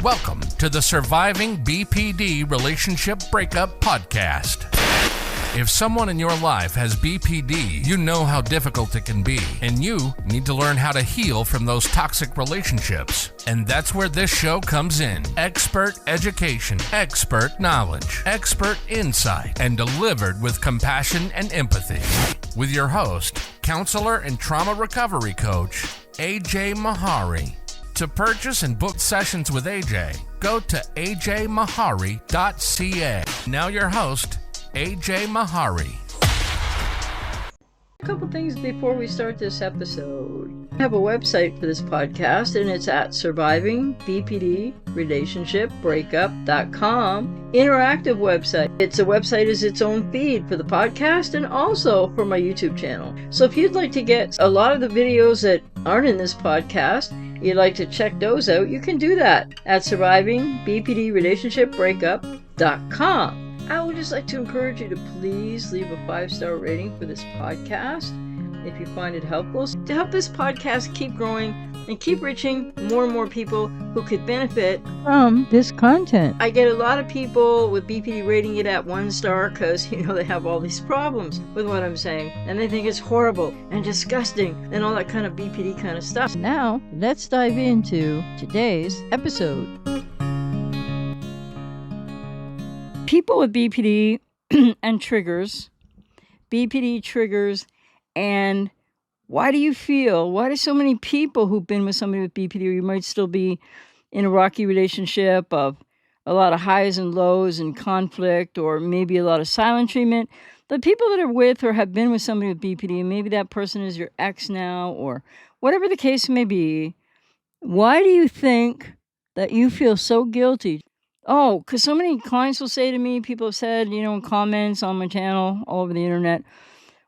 Welcome to the Surviving BPD Relationship Breakup Podcast. If someone in your life has BPD, you know how difficult it can be, and you need to learn how to heal from those toxic relationships. And that's where this show comes in. Expert education, expert knowledge, expert insight, and delivered with compassion and empathy. With your host, counselor and trauma recovery coach, ajmahari. To purchase and book sessions with AJ, go to ajmahari.ca. Now your host, ajmahari. A couple things before we start this episode. I have a website for this podcast, and it's at survivingbpdrelationshipbreakup.com. Interactive website. It's a website is its own feed for the podcast and also for my YouTube channel. So if you'd like to get a lot of the videos that aren't in this podcast, you'd like to check those out, you can do that at survivingbpdrelationshipbreakup.com. I would just like to encourage you to please leave a 5-star rating for this podcast if you find it helpful, to help this podcast keep growing and keep reaching more and more people who could benefit from this content. I get a lot of people with BPD rating it at 1 star because, they have all these problems with what I'm saying, and they think it's horrible and disgusting and all that kind of BPD kind of stuff. Now, let's dive into today's episode. People with BPD and triggers, BPD triggers, and why do so many people who've been with somebody with BPD, or you might still be in a rocky relationship of a lot of highs and lows and conflict, or maybe a lot of silent treatment, the people that are with or have been with somebody with BPD, and maybe that person is your ex now, or whatever the case may be, why do you think that you feel so guilty? Oh, because so many clients will say to me, people have said, in comments on my channel, all over the internet,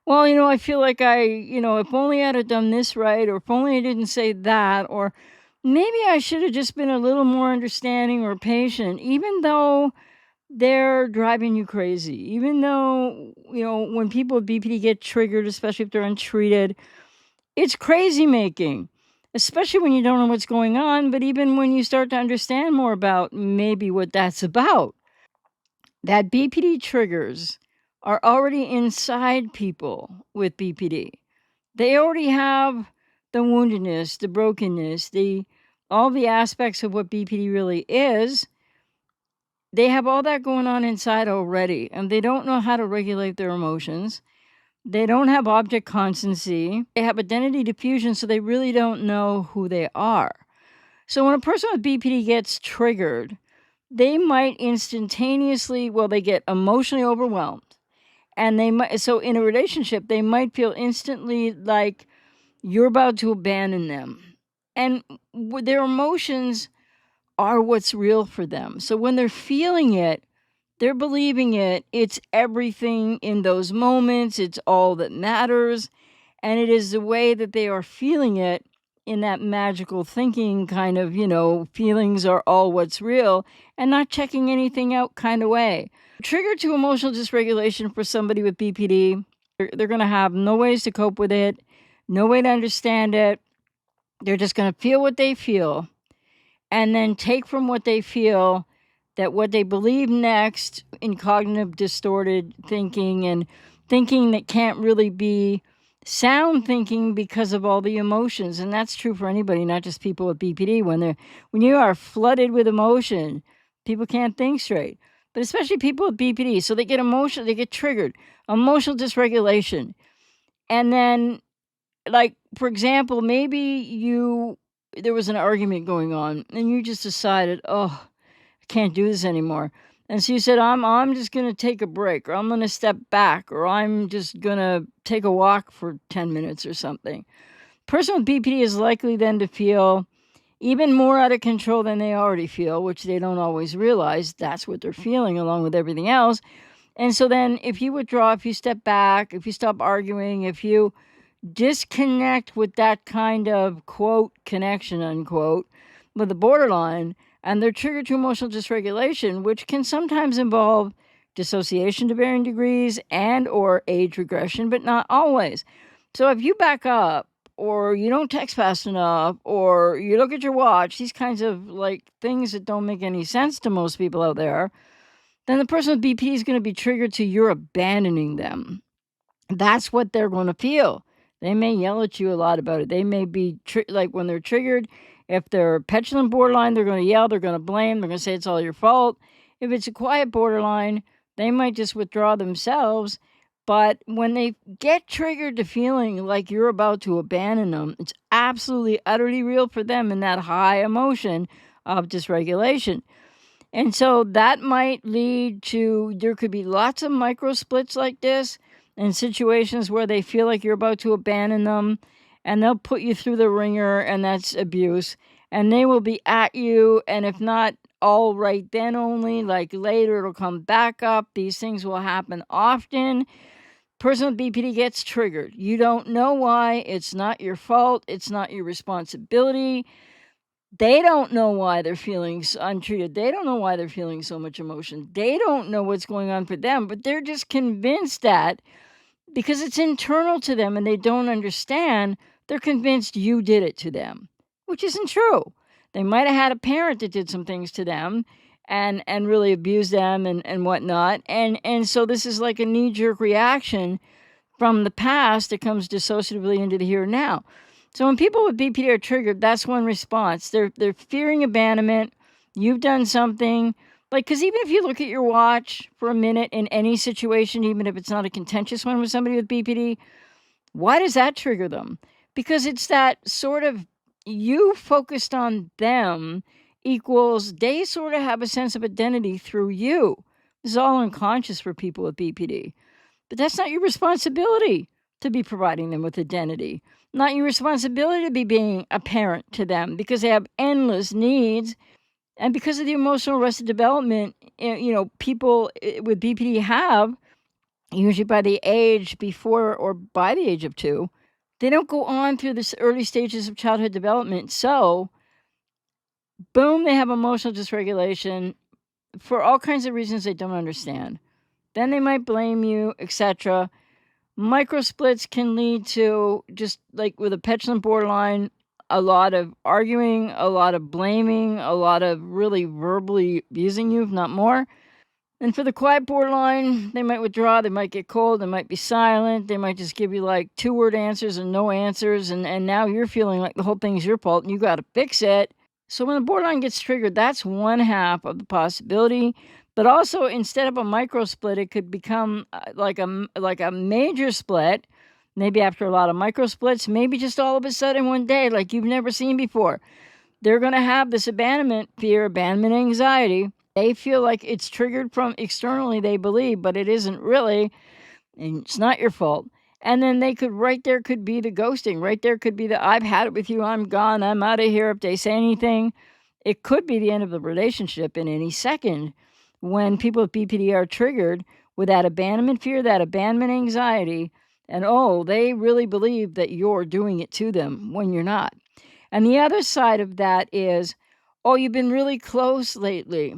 well, I feel like if only I'd have done this right, or if only I didn't say that, or maybe I should have just been a little more understanding or patient, even though they're driving you crazy, even though, when people with BPD get triggered, especially if they're untreated, it's crazy making. Especially when you don't know what's going on, but even when you start to understand more about maybe what that's about. That BPD triggers are already inside people with BPD. They already have the woundedness, the brokenness, all the aspects of what BPD really is. They have all that going on inside already, and they don't know how to regulate their emotions. They don't have object constancy. They have identity diffusion, so they really don't know who they are. So when a person with BPD gets triggered, they might instantaneously, they get emotionally overwhelmed. And so in a relationship, they might feel instantly like you're about to abandon them. And their emotions are what's real for them. So when they're feeling it, they're believing it. It's everything in those moments. It's all that matters. And it is the way that they are feeling it in that magical thinking kind of, feelings are all what's real and not checking anything out kind of way. Trigger to emotional dysregulation for somebody with BPD, they're going to have no ways to cope with it, no way to understand it. They're just going to feel what they feel and then take from what they feel that what they believe next in cognitive distorted thinking and thinking that can't really be sound thinking because of all the emotions. And that's true for anybody, not just people with BPD. When you are flooded with emotion, people can't think straight, but especially people with BPD. So they get emotional, they get triggered, emotional dysregulation. And then, for example, maybe there was an argument going on and you just decided, can't do this anymore. And so you said, I'm just going to take a break, or I'm going to step back, or I'm just going to take a walk for 10 minutes or something. Person with BPD is likely then to feel even more out of control than they already feel, which they don't always realize that's what they're feeling along with everything else. And so then if you withdraw, if you step back, if you stop arguing, if you disconnect with that kind of, quote, connection, unquote, with the borderline, and they're triggered to emotional dysregulation, which can sometimes involve dissociation to varying degrees and or age regression, but not always. So if you back up or you don't text fast enough, or you look at your watch, these kinds of like things that don't make any sense to most people out there, then the person with BPD is going to be triggered to you're abandoning them. That's what they're going to feel. They may yell at you a lot about it. They may be like when they're triggered, if they're petulant borderline, they're going to yell, they're going to blame, they're going to say it's all your fault. If it's a quiet borderline, they might just withdraw themselves. But when they get triggered to feeling like you're about to abandon them, it's absolutely, utterly real for them in that high emotion of dysregulation. And so that might lead to, there could be lots of micro splits like this in situations where they feel like you're about to abandon them, and they'll put you through the ringer, and that's abuse. And they will be at you, and if not all right then only, like later it'll come back up. These things will happen often. Person with BPD gets triggered. You don't know why. It's not your fault. It's not your responsibility. They don't know why they're feeling untreated. They don't know why they're feeling so much emotion. They don't know what's going on for them, but they're just convinced that because it's internal to them and they don't understand, they're convinced you did it to them, which isn't true. They might have had a parent that did some things to them and really abused them and whatnot. And so this is like a knee-jerk reaction from the past that comes dissociatively into the here and now. So when people with BPD are triggered, that's one response. They're fearing abandonment. You've done something. Like, because even if you look at your watch for a minute in any situation, even if it's not a contentious one with somebody with BPD, why does that trigger them? Because it's that sort of you focused on them equals they sort of have a sense of identity through you. This is all unconscious for people with BPD. But that's not your responsibility to be providing them with identity. Not your responsibility to be being a parent to them because they have endless needs. And because of the emotional arrested development, people with BPD have, usually by the age before or by the age of 2, they don't go on through the early stages of childhood development. So, boom, they have emotional dysregulation for all kinds of reasons they don't understand. Then they might blame you, etc. Microsplits can lead to, just like with a petulant borderline, a lot of arguing, a lot of blaming, a lot of really verbally abusing you, if not more. And for the quiet borderline, they might withdraw, they might get cold, they might be silent, they might just give you like 2-word answers and no answers, and now you're feeling like the whole thing's your fault and you got to fix it. So when the borderline gets triggered, that's one half of the possibility. But also, instead of a micro split, it could become like a major split, maybe after a lot of micro splits, maybe just all of a sudden one day, like you've never seen before. They're going to have this abandonment fear, abandonment anxiety. They feel like it's triggered from externally, they believe, but it isn't really, and it's not your fault. And then they could, right there could be the ghosting. Right there could be the, I've had it with you, I'm gone, I'm out of here if they say anything. It could be the end of the relationship in any second when people with BPD are triggered with that abandonment fear, that abandonment anxiety, and they really believe that you're doing it to them when you're not. And the other side of that is, you've been really close lately,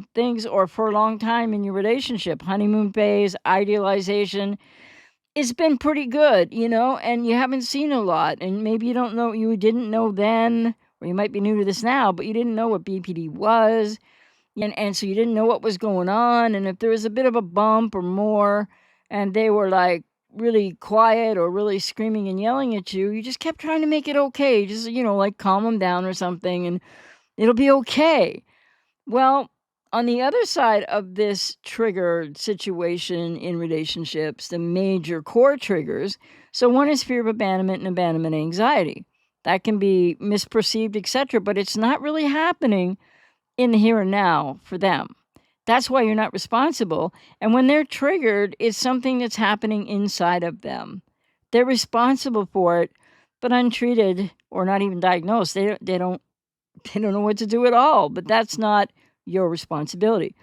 or for a long time in your relationship, honeymoon phase, idealization, it's been pretty good, and you haven't seen a lot, and maybe you didn't know then, or you might be new to this now, but you didn't know what BPD was. And so you didn't know what was going on. And if there was a bit of a bump or more, and they were like really quiet or really screaming and yelling at you, you just kept trying to make it okay. Just, like calm them down or something, and it'll be okay. Well, on the other side of this triggered situation in relationships, the major core triggers, so one is fear of abandonment and abandonment anxiety. That can be misperceived, etc., but it's not really happening in the here and now for them. That's why you're not responsible. And when they're triggered, it's something that's happening inside of them. They're responsible for it, but untreated or not even diagnosed. They don't know what to do at all, but that's not your responsibility.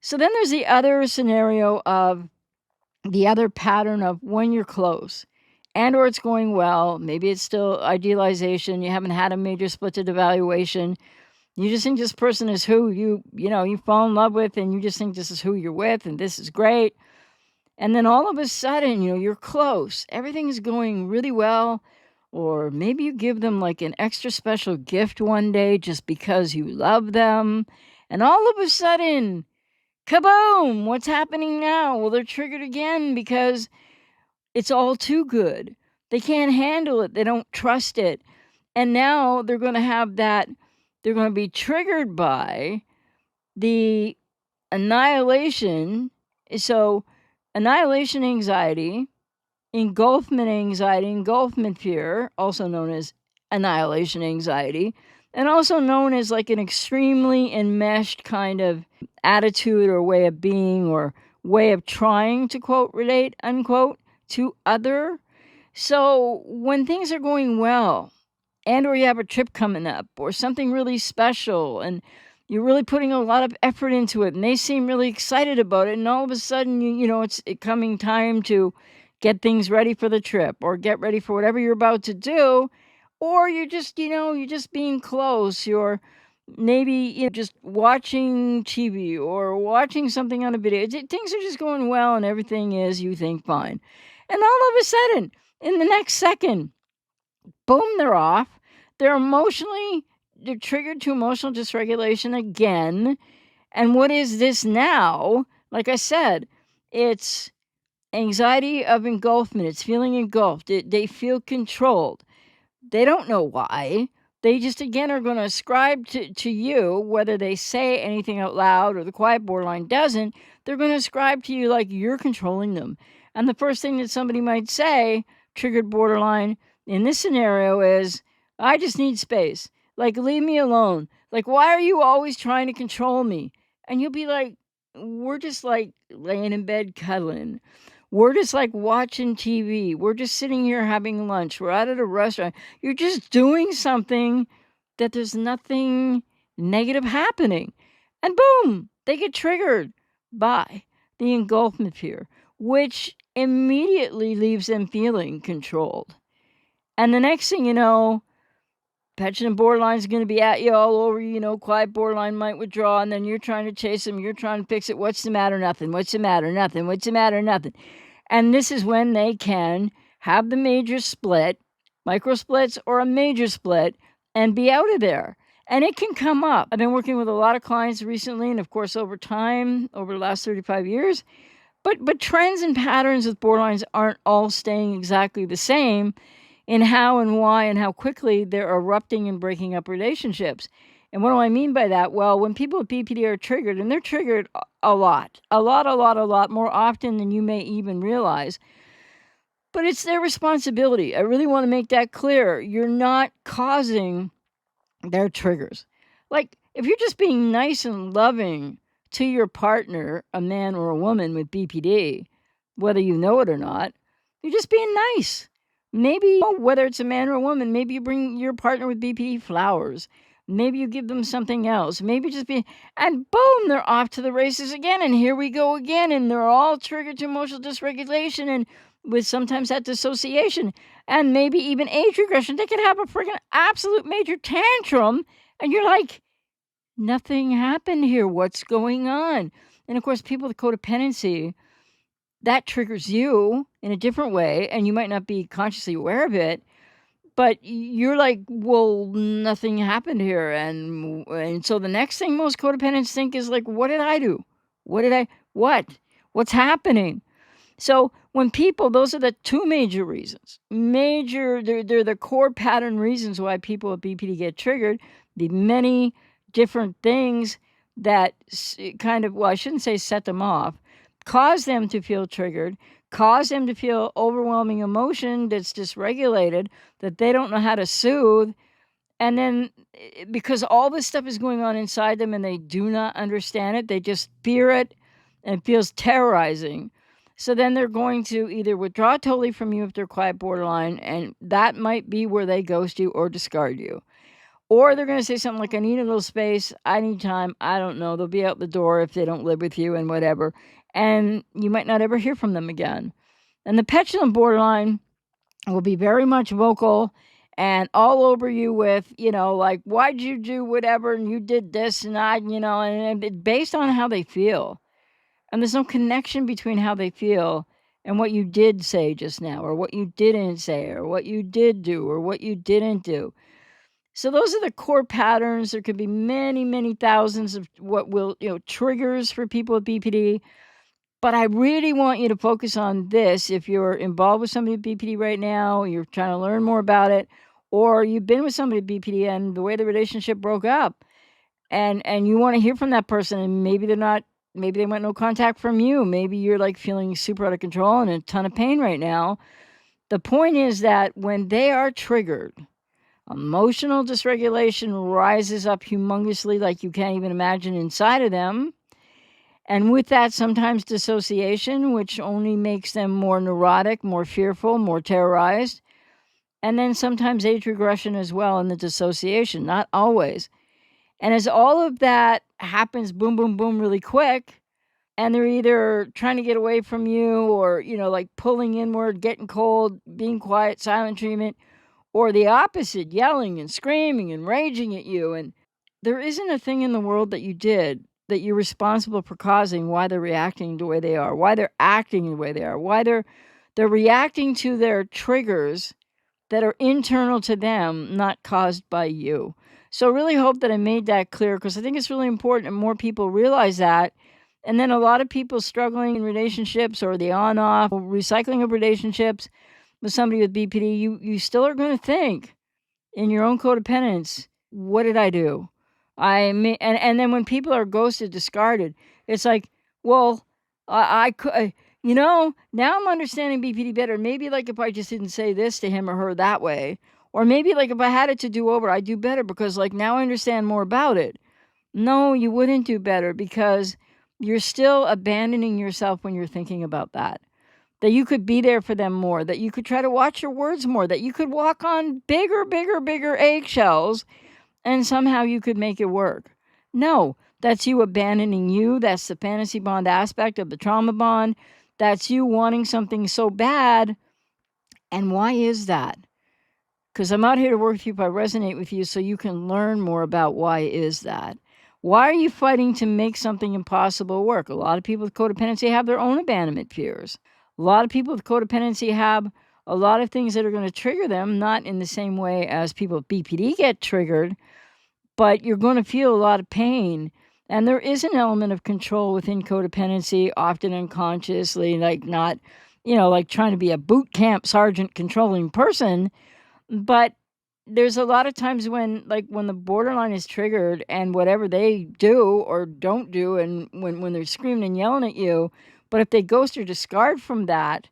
So then there's the other scenario of the other pattern of when you're close and or it's going well. Maybe it's still idealization. You haven't had a major splitted evaluation. You just think this person is who you fall in love with, and you just think this is who you're with, and this is great. And then all of a sudden, you're close. Everything is going really well. or maybe you give them like an extra special gift one day just because you love them. And all of a sudden, kaboom, what's happening now? Well, they're triggered again because it's all too good. They can't handle it. They don't trust it. And now they're going to have that, they're going to be triggered by the annihilation. So, annihilation anxiety, engulfment fear, also known as annihilation anxiety, and also known as like an extremely enmeshed kind of attitude or way of being or way of trying to, quote, relate, unquote, to other. So when things are going well, and or you have a trip coming up or something really special and you're really putting a lot of effort into it and they seem really excited about it, and all of a sudden it's coming time to get things ready for the trip or get ready for whatever you're about to do, or you're just being close, you're maybe just watching TV or watching something on a video. Things are just going well and everything is, you think, fine, and all of a sudden in the next second, boom, they're off. They're triggered to emotional dysregulation again. And what is this now? Like I said, it's anxiety of engulfment. It's feeling engulfed. They feel controlled. They don't know why. They just, again, are going to ascribe to you, whether they say anything out loud or the quiet borderline doesn't, they're going to ascribe to you like you're controlling them. And the first thing that somebody might say, triggered borderline, in this scenario is, I just need space. Like, leave me alone. Like, why are you always trying to control me? And you'll be like, we're just like laying in bed cuddling. We're just like watching TV. We're just sitting here having lunch. We're out at a restaurant. You're just doing something that there's nothing negative happening. And boom, they get triggered by the engulfment fear, which immediately leaves them feeling controlled. And the next thing you know, petulant borderline is going to be at you all over you. Quiet borderline might withdraw, and then you're trying to chase them. You're trying to fix it. What's the matter? Nothing. What's the matter? Nothing. What's the matter? Nothing. And this is when they can have the major split, micro splits, or a major split, and be out of there. And it can come up. I've been working with a lot of clients recently, and of course over time, over the last 35 years. But trends and patterns with borderlines aren't all staying exactly the same in how and why and how quickly they're erupting and breaking up relationships. And what do I mean by that? Well, when people with BPD are triggered, and they're triggered a lot more often than you may even realize, but it's their responsibility. I really want to make that clear. You're not causing their triggers. Like, if you're just being nice and loving to your partner, a man or a woman with BPD, whether you know it or not, you're just being nice. Maybe, whether it's a man or a woman, maybe you bring your partner with BPD flowers. Maybe you give them something else. Maybe and boom, they're off to the races again. And here we go again. And they're all triggered to emotional dysregulation and with sometimes that dissociation and maybe even age regression. They could have a freaking absolute major tantrum. And you're like, nothing happened here. What's going on? And of course, people with codependency, that triggers you in a different way, and you might not be consciously aware of it, but you're like, well, nothing happened here. And so the next thing most codependents think is like, what did I do? What's happening? So when people, those are the two major reasons. They're the core pattern reasons why people with BPD get triggered. The many different things that kind of, well, I shouldn't say set them off, cause them to feel triggered, cause them to feel overwhelming emotion that's dysregulated, that they don't know how to soothe. And then because all this stuff is going on inside them and they do not understand it, they just fear it and it feels terrorizing. So then they're going to either withdraw totally from you if they're quiet borderline, and that might be where they ghost you or discard you. Or they're going to say something like, I need a little space, I need time, I don't know. They'll be out the door if they don't live with you and whatever. And you might not ever hear from them again. And the petulant borderline will be very much vocal and all over you with, like, why'd you do whatever and you did this and and it's based on how they feel. And there's no connection between how they feel and what you did say just now, or what you didn't say, or what you did do, or what you didn't do. So those are the core patterns. There could be many, many thousands of what will, triggers for people with BPD. But I really want you to focus on this. If you're involved with somebody with BPD right now, you're trying to learn more about it, or you've been with somebody with BPD and the way the relationship broke up, and you want to hear from that person, and maybe they want no contact from you. Maybe you're like feeling super out of control and in a ton of pain right now. The point is that when they are triggered, emotional dysregulation rises up humongously like you can't even imagine inside of them. And with that, sometimes dissociation, which only makes them more neurotic, more fearful, more terrorized. And then sometimes age regression as well in the dissociation, not always. And as all of that happens, boom, boom, boom, really quick, and they're either trying to get away from you or, like pulling inward, getting cold, being quiet, silent treatment, or the opposite, yelling and screaming and raging at you. And there isn't a thing in the world that you did that you're responsible for causing why they're reacting the way they are, why they're acting the way they are, why they're reacting to their triggers that are internal to them, not caused by you. So I really hope that I made that clear, because I think it's really important and more people realize that. And then a lot of people struggling in relationships or the on-off recycling of relationships with somebody with BPD, you still are going to think in your own codependence, what did I do? And then when people are ghosted, discarded, it's like, well, I could, now I'm understanding BPD better. Maybe like if I just didn't say this to him or her that way, or maybe like if I had it to do over, I'd do better because like now I understand more about it. No, you wouldn't do better because you're still abandoning yourself when you're thinking about that. That you could be there for them more, that you could try to watch your words more, that you could walk on bigger eggshells and somehow you could make it work. No, that's you abandoning you. That's the fantasy bond aspect of the trauma bond. That's you wanting something so bad. And why is that? Because I'm out here to work with you if I resonate with you so you can learn more about why is that. Why are you fighting to make something impossible work? A lot of people with codependency have their own abandonment fears. A lot of people with codependency have a lot of things that are going to trigger them, not in the same way as people with BPD get triggered, but you're going to feel a lot of pain. And there is an element of control within codependency, often unconsciously, like not, like trying to be a boot camp sergeant controlling person. But there's a lot of times when the borderline is triggered and whatever they do or don't do, and when they're screaming and yelling at you, but if they ghost or discard from that,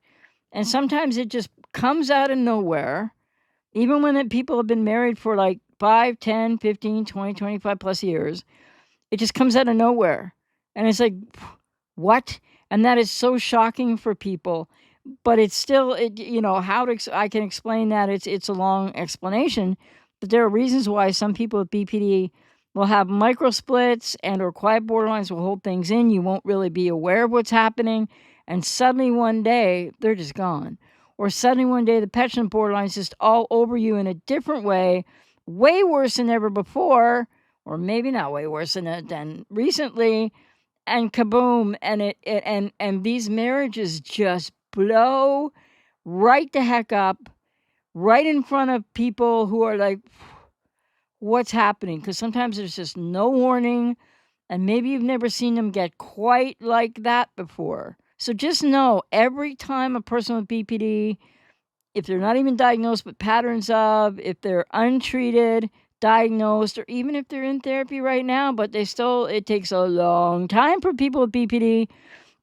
and sometimes it just comes out of nowhere, even when people have been married for like 5, 10, 15, 20, 25 plus years, it just comes out of nowhere. And it's like, what? And that is so shocking for people. But it's still, I can explain that. It's a long explanation. But there are reasons why some people with BPD will have micro splits and or quiet borderlines will hold things in. You won't really be aware of what's happening. And suddenly one day, they're just gone. Or suddenly one day, the petulant borderline is just all over you in a different way worse than ever before, or maybe not way worse than recently, and kaboom, and these marriages just blow right the heck up, right in front of people who are like, what's happening? Because sometimes there's just no warning, and maybe you've never seen them get quite like that before. So just know, every time a person with BPD, if they're not even diagnosed, but patterns of, if they're untreated, diagnosed, or even if they're in therapy right now, but it takes a long time for people with BPD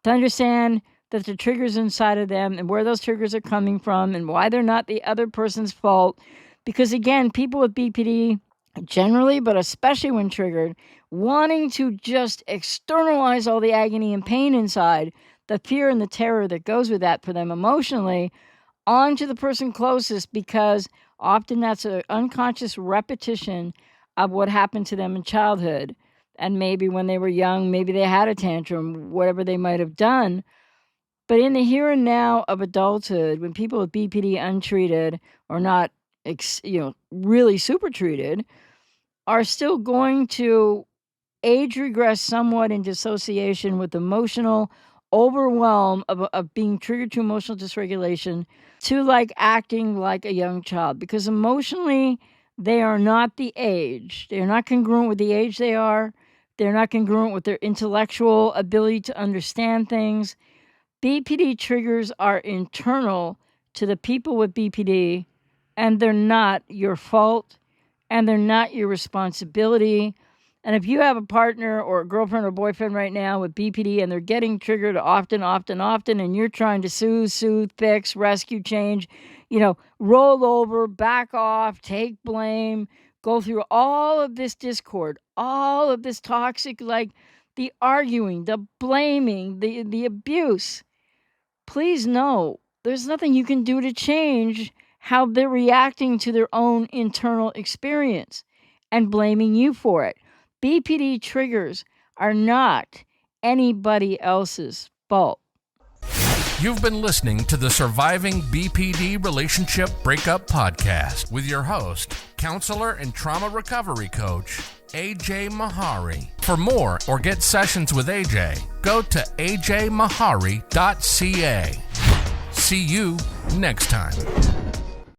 to understand that the triggers inside of them and where those triggers are coming from and why they're not the other person's fault. Because again, people with BPD generally, but especially when triggered, wanting to just externalize all the agony and pain inside, the fear and the terror that goes with that for them emotionally, onto the person closest, because often that's an unconscious repetition of what happened to them in childhood. And maybe when they were young, maybe they had a tantrum, whatever they might have done. But in the here and now of adulthood, when people with BPD untreated or not, really super treated, are still going to age regress somewhat in dissociation with emotional overwhelm of being triggered to emotional dysregulation to like acting like a young child, because emotionally they are not the age. They're not congruent with the age they are. They're not congruent with their intellectual ability to understand things. BPD triggers are internal to the people with BPD, and they're not your fault, and they're not your responsibility. And if you have a partner or a girlfriend or boyfriend right now with BPD and they're getting triggered often, and you're trying to soothe, fix, rescue, change, roll over, back off, take blame, go through all of this discord, all of this toxic, like the arguing, the blaming, the abuse, please know there's nothing you can do to change how they're reacting to their own internal experience and blaming you for it. BPD triggers are not anybody else's fault. You've been listening to the Surviving BPD Relationship Breakup Podcast with your host, counselor and trauma recovery coach, ajmahari. For more or get sessions with AJ, go to ajmahari.ca. See you next time.